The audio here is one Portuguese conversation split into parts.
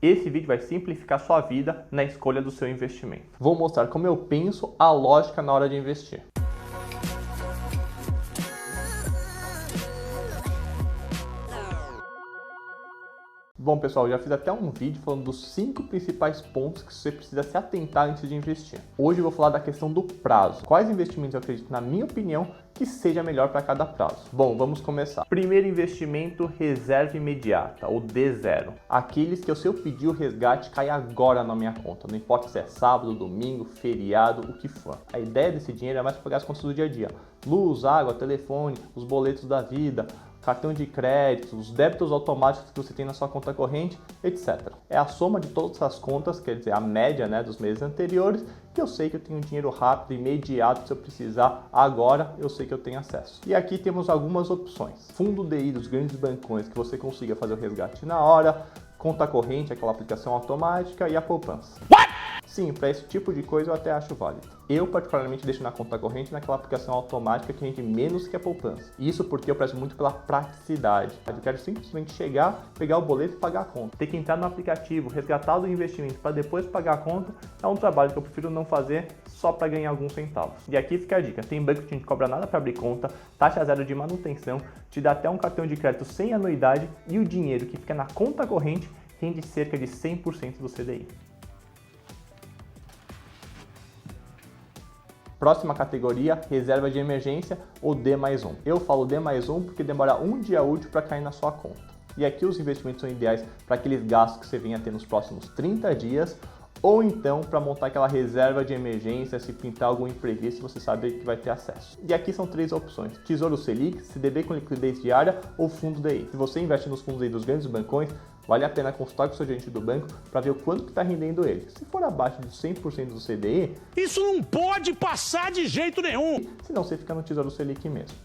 Esse vídeo vai simplificar sua vida na escolha do seu investimento. Vou mostrar como eu penso a lógica na hora de investir. Bom pessoal, já fiz até um vídeo falando dos 5 principais pontos que você precisa se atentar antes de investir. Hoje eu vou falar da questão do prazo. Quais investimentos eu acredito, na minha opinião, que seja melhor para cada prazo. Bom, vamos começar. Primeiro investimento, reserva imediata, ou D0. Aqueles que se eu pedir o resgate, cai agora na minha conta. Não importa se é sábado, domingo, feriado, o que for. A ideia desse dinheiro é mais para pagar as contas do dia a dia. Luz, água, telefone, os boletos da vida, cartão de crédito, os débitos automáticos que você tem na sua conta corrente, etc. É a soma de todas as contas, quer dizer, a média dos meses anteriores, que eu sei que eu tenho dinheiro rápido, imediato, se eu precisar agora, eu sei que eu tenho acesso. E aqui temos algumas opções. Fundo DI dos grandes bancões, que você consiga fazer o resgate na hora, conta corrente, aquela aplicação automática, e a poupança. Sim, para esse tipo de coisa eu até acho válido. Eu particularmente deixo na conta corrente naquela aplicação automática que rende menos que a poupança. Isso porque eu prezo muito pela praticidade. Eu quero simplesmente chegar, pegar o boleto e pagar a conta. Ter que entrar no aplicativo, resgatar o investimento para depois pagar a conta é um trabalho que eu prefiro não fazer só para ganhar alguns centavos. E aqui fica a dica, tem banco que não te cobra nada para abrir conta, taxa zero de manutenção, te dá até um cartão de crédito sem anuidade e o dinheiro que fica na conta corrente rende cerca de 100% do CDI. Próxima categoria, reserva de emergência ou D+1. Eu falo D+1 porque demora um dia útil para cair na sua conta. E aqui os investimentos são ideais para aqueles gastos que você venha a ter nos próximos 30 dias ou então para montar aquela reserva de emergência se pintar algum imprevisto você sabe que vai ter acesso. E aqui são 3 opções: Tesouro Selic, CDB com liquidez diária ou Fundo DI. Se você investe nos fundos DI dos grandes bancões, vale a pena consultar com o seu gerente do banco para ver o quanto que está rendendo ele. Se for abaixo de 100% do CDI, isso não pode passar de jeito nenhum. Senão você fica no Tesouro Selic mesmo.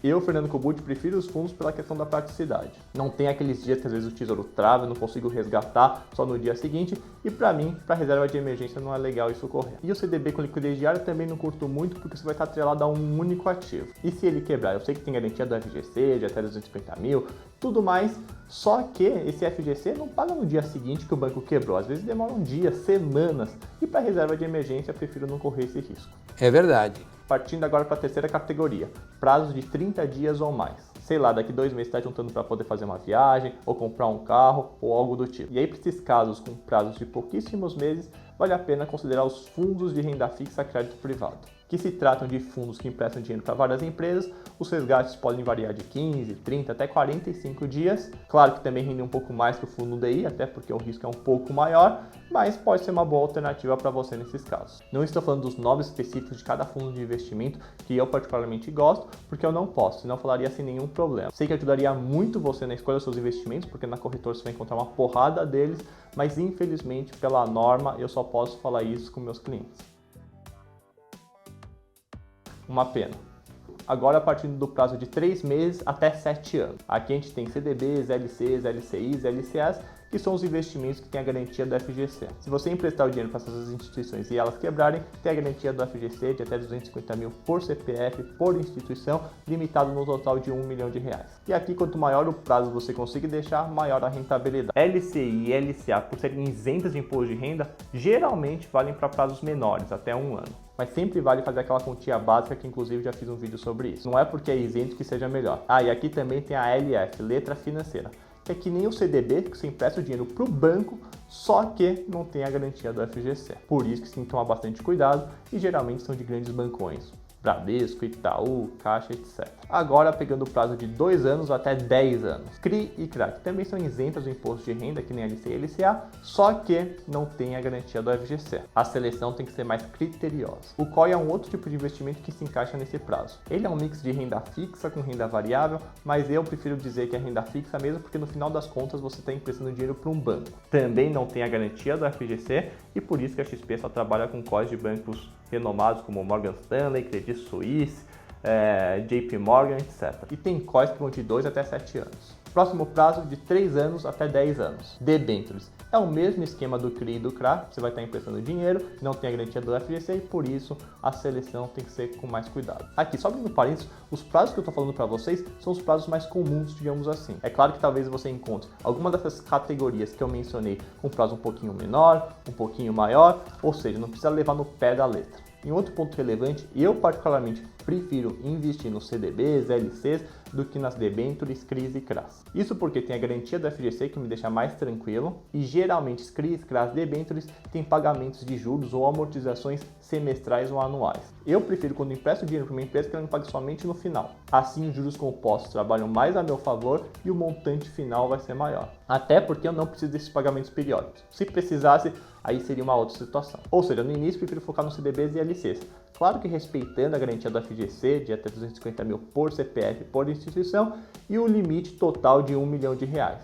Eu, Fernando Kogut, prefiro os fundos pela questão da praticidade. Não tem aqueles dias que às vezes o tesouro trava, eu não consigo resgatar só no dia seguinte. E para mim, para reserva de emergência não é legal isso ocorrer. E o CDB com liquidez diária também não curto muito porque você vai estar atrelado a um único ativo. E se ele quebrar? Eu sei que tem garantia do FGC de até 250 mil, tudo mais, só que esse FGC não paga no dia seguinte que o banco quebrou. Às vezes demora um dia, semanas. E para reserva de emergência, eu prefiro não correr esse risco. É verdade. Partindo agora para a terceira categoria, prazos de 30 dias ou mais. Sei lá, daqui 2 meses está juntando para poder fazer uma viagem, ou comprar um carro, ou algo do tipo. E aí, para esses casos com prazos de pouquíssimos meses, vale a pena considerar os fundos de renda fixa a crédito privado, que se tratam de fundos que emprestam dinheiro para várias empresas. Os resgates podem variar de 15, 30 até 45 dias. Claro que também rende um pouco mais que o fundo DI, até porque o risco é um pouco maior, mas pode ser uma boa alternativa para você nesses casos. Não estou falando dos nomes específicos de cada fundo de investimento, que eu particularmente gosto, porque eu não posso, senão falaria sem nenhum problema. Sei que ajudaria muito você na escolha dos seus investimentos, porque na corretora você vai encontrar uma porrada deles, mas infelizmente pela norma eu só posso falar isso com meus clientes. Uma pena. Agora, partindo do prazo de 3 meses até 7 anos. Aqui a gente tem CDBs, LCs, LCIs, LCAs, que são os investimentos que têm a garantia do FGC. Se você emprestar o dinheiro para essas instituições e elas quebrarem, tem a garantia do FGC de até 250 mil por CPF, por instituição, limitado no total de R$1 milhão. E aqui, quanto maior o prazo você conseguir deixar, maior a rentabilidade. LCI e LCA, por serem isentas de imposto de renda, geralmente valem para prazos menores, até 1 ano. Mas sempre vale fazer aquela continha básica, que inclusive já fiz um vídeo sobre isso. Não é porque é isento que seja melhor. E aqui também tem a LF, letra financeira, que é que nem o CDB, que você empresta o dinheiro para o banco, só que não tem a garantia do FGC. Por isso que você tem que tomar bastante cuidado e geralmente são de grandes bancões. Bradesco, Itaú, Caixa, etc. Agora, pegando o prazo de 2 anos até 10 anos. CRI e CRA, que também são isentas do imposto de renda, que nem LC e LCA, só que não tem a garantia do FGC. A seleção tem que ser mais criteriosa. O COI é um outro tipo de investimento que se encaixa nesse prazo. Ele é um mix de renda fixa com renda variável, mas eu prefiro dizer que é renda fixa mesmo, porque no final das contas você está emprestando dinheiro para um banco. Também não tem a garantia do FGC e por isso que a XP só trabalha com COIs de bancos renomados como Morgan Stanley, Credit Suisse, JP Morgan, etc. E tem COIs que vão de 2 até 7 anos. Próximo prazo de 3 anos até 10 anos. Debêntures. É o mesmo esquema do CRI e do CRA, você vai estar emprestando dinheiro, não tem a garantia do FGC e por isso a seleção tem que ser com mais cuidado. Aqui, só abrindo parênteses, os prazos que eu estou falando para vocês são os prazos mais comuns, digamos assim. É claro que talvez você encontre alguma dessas categorias que eu mencionei com prazo um pouquinho menor, um pouquinho maior, ou seja, não precisa levar no pé da letra. Em outro ponto relevante, eu particularmente prefiro investir nos CDBs, LCs, do que nas debêntures, CRIs e CRAs. Isso porque tem a garantia do FGC que me deixa mais tranquilo e geralmente CRIs, CRAs, debêntures têm pagamentos de juros ou amortizações semestrais ou anuais. Eu prefiro quando empresto dinheiro para uma empresa que ela me pague somente no final. Assim, os juros compostos trabalham mais a meu favor e o montante final vai ser maior. Até porque eu não preciso desses pagamentos periódicos. Se precisasse, aí seria uma outra situação. Ou seja, no início prefiro focar nos CDBs e LCs. Claro que respeitando a garantia do FGC de até 250 mil por CPF por instituição e o limite total de R$1 milhão.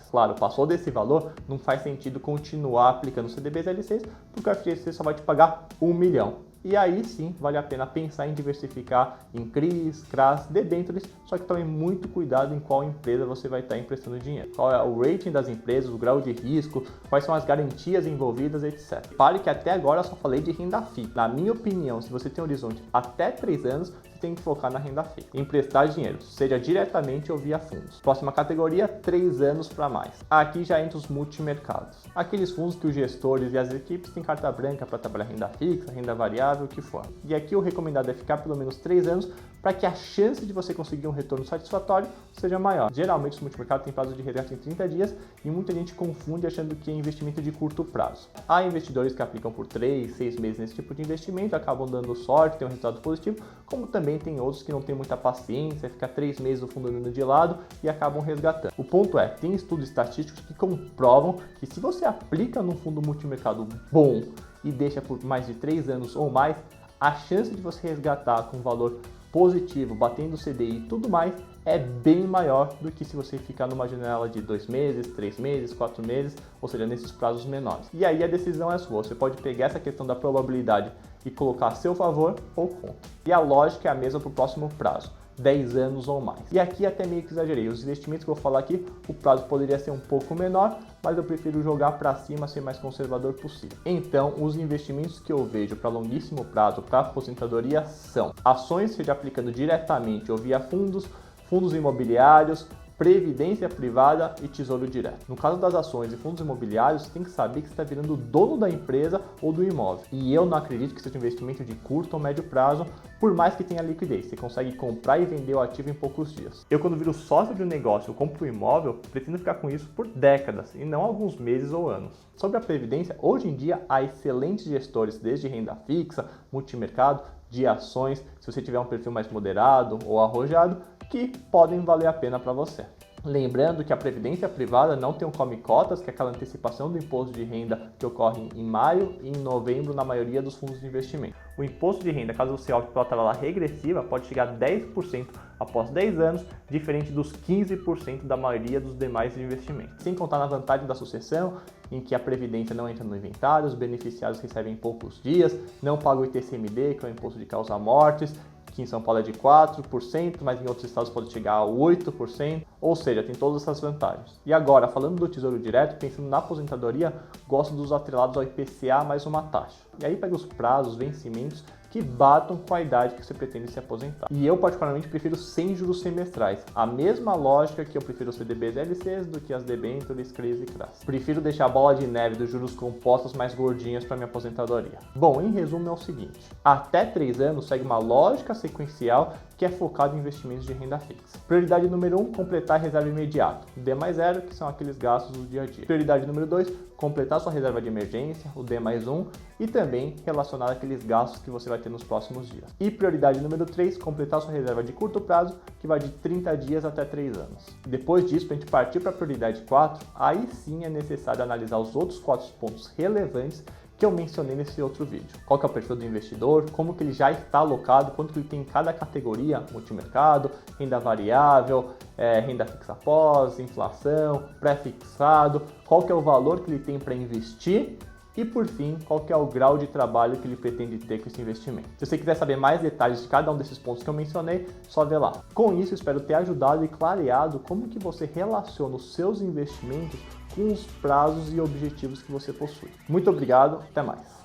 Claro, passou desse valor, não faz sentido continuar aplicando CDBs e LCs, porque o FGC só vai te pagar R$1 milhão. E aí sim, vale a pena pensar em diversificar em CRIs, CRAs, debêntures, só que também muito cuidado em qual empresa você vai estar emprestando dinheiro. Qual é o rating das empresas, o grau de risco, quais são as garantias envolvidas, etc. Repare que até agora eu só falei de renda fixa. Na minha opinião, se você tem um horizonte até 3 anos, você tem que focar na renda fixa. Emprestar dinheiro, seja diretamente ou via fundos. Próxima categoria, 3 anos para mais. Aqui já entra os multimercados. Aqueles fundos que os gestores e as equipes têm carta branca para trabalhar renda fixa, renda variável, o que for. E aqui o recomendado é ficar pelo menos 3 anos para que a chance de você conseguir um retorno satisfatório seja maior. Geralmente os multimercados têm prazo de resgate em 30 dias e muita gente confunde achando que é investimento de curto prazo. Há investidores que aplicam por 3, 6 meses nesse tipo de investimento, acabam dando sorte, tem um resultado positivo, como também tem outros que não têm muita paciência, fica 3 meses o fundo andando de lado e acabam resgatando. O ponto é, tem estudos estatísticos que comprovam que se você aplica num fundo multimercado bom e deixa por mais de 3 anos ou mais, a chance de você resgatar com valor positivo, batendo CDI e tudo mais, é bem maior do que se você ficar numa janela de 2 meses, 3 meses, 4 meses, ou seja, nesses prazos menores. E aí a decisão é sua, você pode pegar essa questão da probabilidade e colocar a seu favor ou contra. E a lógica é a mesma para o próximo prazo. 10 anos ou mais. E aqui até meio que exagerei. Os investimentos que eu vou falar aqui, o prazo poderia ser um pouco menor, mas eu prefiro jogar para cima, ser mais conservador possível. Então, os investimentos que eu vejo para longuíssimo prazo, para aposentadoria, são ações, seja aplicando diretamente ou via fundos, fundos imobiliários, previdência privada e tesouro direto. No caso das ações e fundos imobiliários, você tem que saber que você está virando dono da empresa ou do imóvel. E eu não acredito que seja um investimento de curto ou médio prazo, por mais que tenha liquidez. Você consegue comprar e vender o ativo em poucos dias. Eu, quando viro sócio de um negócio, eu compro um imóvel, pretendo ficar com isso por décadas e não alguns meses ou anos. Sobre a previdência, hoje em dia há excelentes gestores, desde renda fixa, multimercado, de ações, se você tiver um perfil mais moderado ou arrojado, que podem valer a pena para você. Lembrando que a previdência privada não tem um come-cotas, que é aquela antecipação do imposto de renda que ocorre em maio e em novembro na maioria dos fundos de investimento. O imposto de renda, caso você opte pela tabela regressiva, pode chegar a 10% após 10 anos, diferente dos 15% da maioria dos demais investimentos. Sem contar na vantagem da sucessão, em que a previdência não entra no inventário, os beneficiários recebem em poucos dias, não pagam o ITCMD, que é o imposto de causa-mortes, que em São Paulo é de 4%, mas em outros estados pode chegar a 8%, ou seja, tem todas essas vantagens. E agora, falando do Tesouro Direto, pensando na aposentadoria, gosto dos atrelados ao IPCA mais uma taxa. E aí pega os prazos, vencimentos que batam com a idade que você pretende se aposentar. E eu particularmente prefiro sem juros semestrais, a mesma lógica que eu prefiro CDBs e LCs do que as debêntures, CRIs e CRAs. Prefiro deixar a bola de neve dos juros compostos mais gordinhas para minha aposentadoria. Bom, em resumo é o seguinte, até 3 anos segue uma lógica sequencial que é focado em investimentos de renda fixa. Prioridade número 1, completar a reserva imediata, o D+0, que são aqueles gastos do dia a dia. Prioridade número 2, completar sua reserva de emergência, o D+1, e também relacionar aqueles gastos que você vai ter nos próximos dias. E prioridade número 3, completar sua reserva de curto prazo, que vai de 30 dias até 3 anos. Depois disso, para a gente partir para a prioridade 4, aí sim é necessário analisar os outros 4 pontos relevantes que eu mencionei nesse outro vídeo. Qual que é o perfil do investidor, como que ele já está alocado, quanto que ele tem em cada categoria, multimercado, renda variável, renda fixa pós, inflação, pré-fixado, qual que é o valor que ele tem para investir E por fim, qual que é o grau de trabalho que ele pretende ter com esse investimento. Se você quiser saber mais detalhes de cada um desses pontos que eu mencionei, só vê lá. Com isso, espero ter ajudado e clareado como que você relaciona os seus investimentos com os prazos e objetivos que você possui. Muito obrigado, até mais.